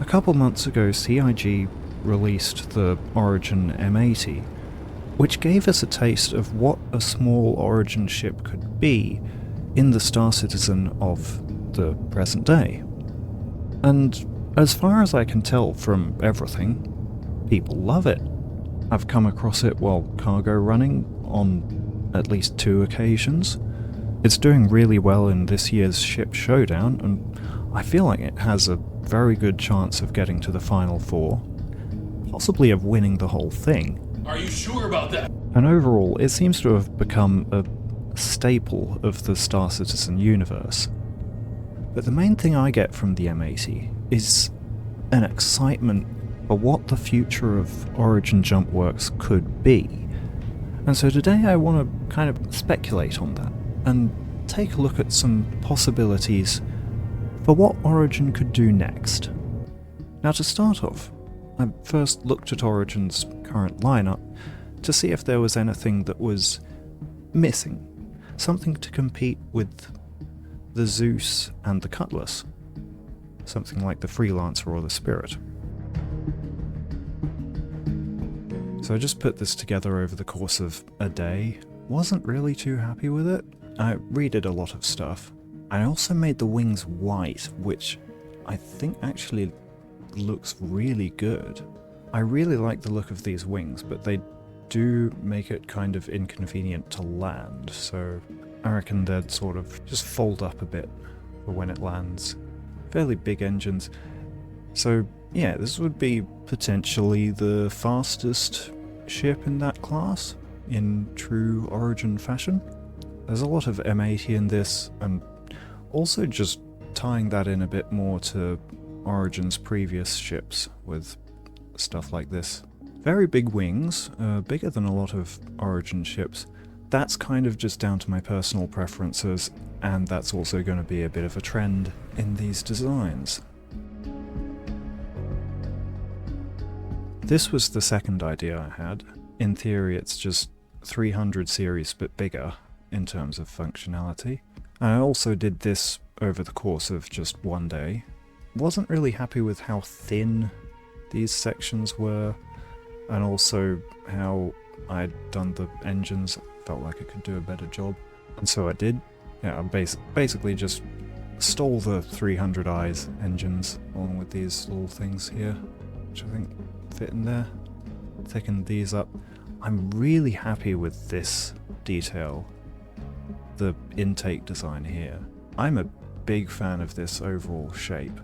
couple months ago, CIG released the Origin M80, which gave us a taste of what a small Origin ship could be in the Star Citizen of the present day. And as far as I can tell from everything, people love it. I've come across it while cargo running on at least 2 occasions. It's doing really well in this year's Ship Showdown, and I feel like it has a very good chance of getting to the Final 4, possibly of winning the whole thing. Are you sure about that? And overall, it seems to have become a staple of the Star Citizen universe. But the main thing I get from the M80 is an excitement for what the future of Origin jump works could be. And so today I want to kind of speculate on that and take a look at some possibilities for what Origin could do next. Now, to start off, I first looked at Origin's current lineup to see if there was anything that was missing, something to compete with the Zeus and the Cutlass, something like the Freelancer or the Spirit. So I just put this together over the course of a day. Wasn't really too happy with it. I redid a lot of stuff. I also made the wings white, which I think actually looks really good. I really like the look of these wings, but they do make it kind of inconvenient to land, so I reckon they'd sort of just fold up a bit for when it lands. Fairly big engines. So yeah, this would be potentially the fastest ship in that class, in true Origin fashion. There's a lot of M80 in this, and also just tying that in a bit more to Origin's previous ships with stuff like this. Very big wings, bigger than a lot of Origin ships. That's kind of just down to my personal preferences, and that's also going to be a bit of a trend in these designs. This was the second idea I had. In theory, it's just 300 series but bigger in terms of functionality. I also did this over the course of just one day. Wasn't really happy with how thin these sections were, and also how I'd done the engines. Felt like I could do a better job, and so I did. Yeah, I basically just stole the 300 eyes engines along with these little things here, which I think fit in there. Thickened these up. I'm really happy with this detail, the intake design here. I'm a big fan of this overall shape.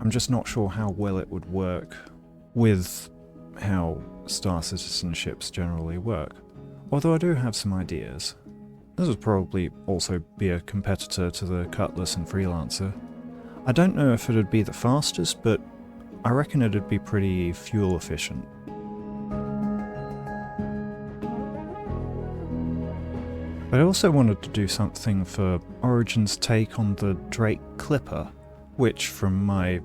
I'm just not sure how well it would work with how Star Citizen ships generally work, although I do have some ideas. This would probably also be a competitor to the Cutlass and Freelancer. I don't know if it'd be the fastest, but I reckon it'd be pretty fuel efficient. But I also wanted to do something for Origin's take on the Drake Clipper, which from my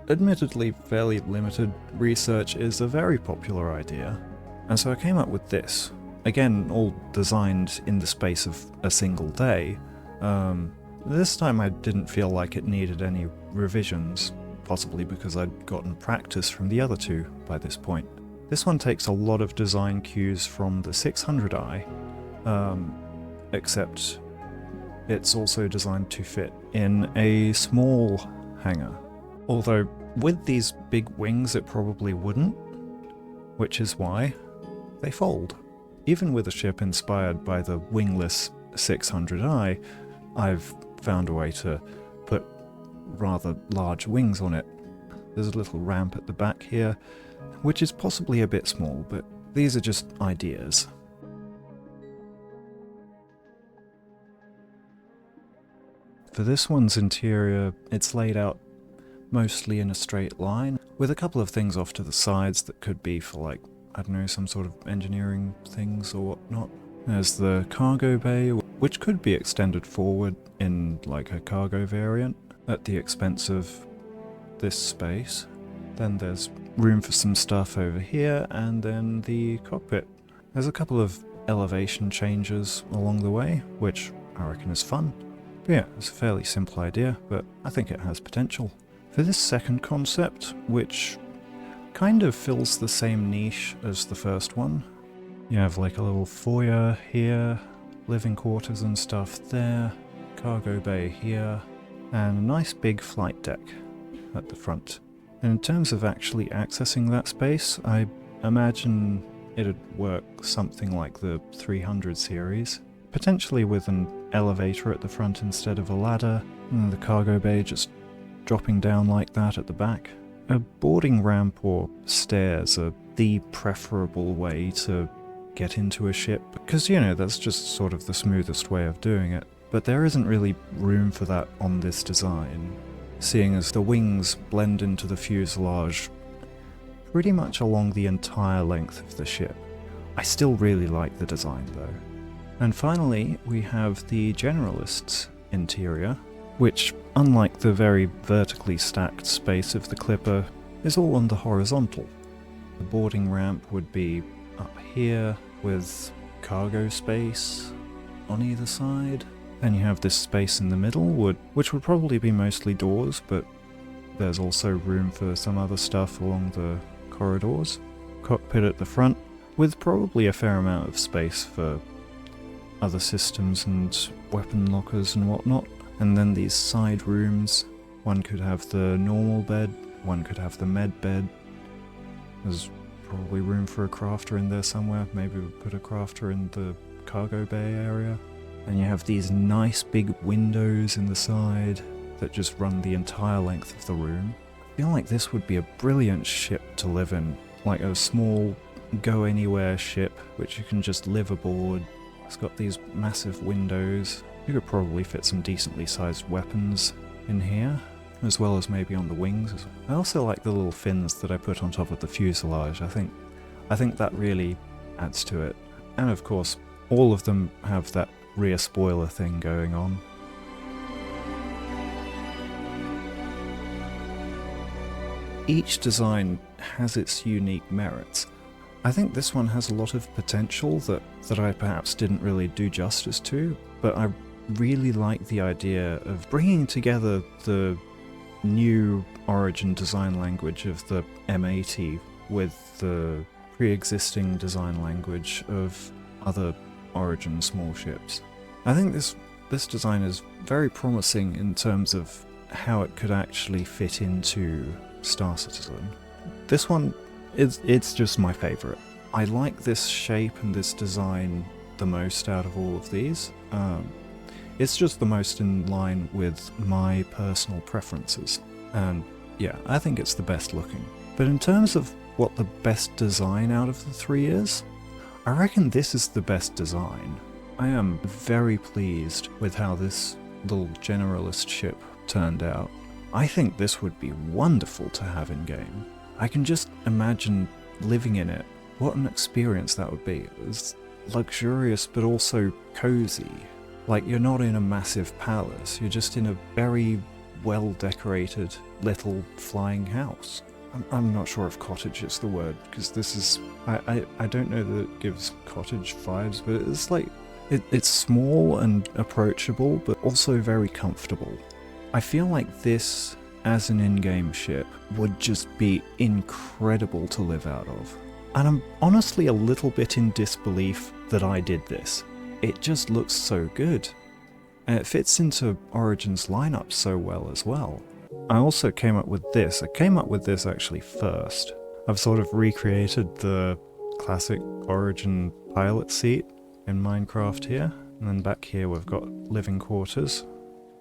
admittedly fairly limited research is a very popular idea. And so I came up with this. Again, all designed in the space of a single day. This time I didn't feel like it needed any revisions, possibly because I'd gotten practice from the other two by this point. This one takes a lot of design cues from the 600i, except it's also designed to fit in a small hangar. Although with these big wings it probably wouldn't, which is why they fold. Even with a ship inspired by the wingless 600i, I've found a way to put rather large wings on it. There's a little ramp at the back here, which is possibly a bit small, but these are just ideas. For this one's interior, it's laid out mostly in a straight line, with a couple of things off to the sides that could be for, like, I don't know, some sort of engineering things or whatnot. There's the cargo bay, which could be extended forward in like a cargo variant at the expense of this space. Then there's room for some stuff over here, and then the cockpit. There's a couple of elevation changes along the way, which I reckon is fun. But yeah, it's a fairly simple idea, but I think it has potential. For this second concept, which kind of fills the same niche as the first one, you have like a little foyer here, living quarters and stuff there, cargo bay here, and a nice big flight deck at the front. And in terms of actually accessing that space, I imagine it'd work something like the 300 series, potentially with an elevator at the front instead of a ladder, and the cargo bay just dropping down like that at the back. A boarding ramp or stairs are the preferable way to get into a ship, because, you know, that's just sort of the smoothest way of doing it. But there isn't really room for that on this design, seeing as the wings blend into the fuselage pretty much along the entire length of the ship. I still really like the design though. And finally, we have the Generalist's interior, which, unlike the very vertically stacked space of the Clipper, is all on the horizontal. The boarding ramp would be up here with cargo space on either side. Then you have this space in the middle, which would probably be mostly doors, but there's also room for some other stuff along the corridors. Cockpit at the front, with probably a fair amount of space for other systems and weapon lockers and whatnot. And then these side rooms, one could have the normal bed, one could have the med bed. There's probably room for a crafter in there somewhere, maybe we'll put a crafter in the cargo bay area. And you have these nice big windows in the side that just run the entire length of the room. I feel like this would be a brilliant ship to live in, like a small go-anywhere ship which you can just live aboard. It's got these massive windows. You could probably fit some decently sized weapons in here, as well as maybe on the wings. I also like the little fins that I put on top of the fuselage. I think that really adds to it. And of course, all of them have that rear spoiler thing going on. Each design has its unique merits. I think this one has a lot of potential that I perhaps didn't really do justice to, but I really like the idea of bringing together the new Origin design language of the M80 with the pre-existing design language of other Origin small ships. I think this design is very promising in terms of how it could actually fit into Star Citizen. This one, it's just my favourite. I like this shape and this design the most out of all of these. It's just the most in line with my personal preferences. And yeah, I think it's the best looking. But in terms of what the best design out of the three is, I reckon this is the best design. I am very pleased with how this little Generalist ship turned out. I think this would be wonderful to have in game. I can just imagine living in it. What an experience that would be. It's luxurious but also cozy. Like, you're not in a massive palace, you're just in a very well decorated little flying house. I'm not sure if cottage is the word, because this is... I don't know that it gives cottage vibes, but it's like... It's small and approachable, but also very comfortable. I feel like this, as an in-game ship, would just be incredible to live out of. And I'm honestly a little bit in disbelief that I did this. It just looks so good. And it fits into Origin's lineup so well as well. I also came up with this. I came up with this actually first. I've sort of recreated the classic Origin pilot seat in Minecraft here. And then back here we've got living quarters.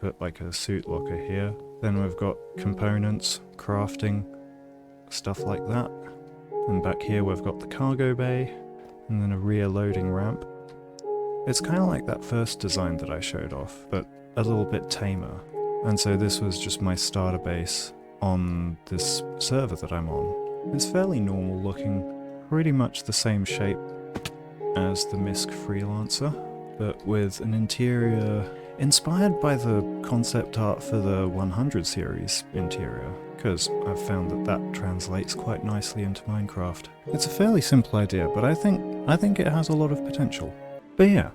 Put like a suit locker here. Then we've got components, crafting, stuff like that. And back here we've got the cargo bay, and then a rear loading ramp. It's kind of like that first design that I showed off, but a little bit tamer. And so this was just my starter base on this server that I'm on. It's fairly normal looking, pretty much the same shape as the MISC Freelancer, but with an interior inspired by the concept art for the 100 series interior, because I've found that that translates quite nicely into Minecraft. It's a fairly simple idea, but I think it has a lot of potential. But yeah,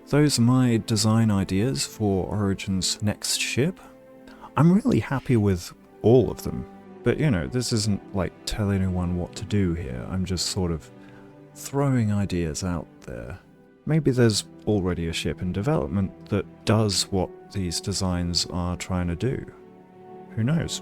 those are my design ideas for Origin's next ship. I'm really happy with all of them. But you know, this isn't like telling anyone what to do here, I'm just sort of throwing ideas out there. Maybe there's already a ship in development that does what these designs are trying to do. Who knows?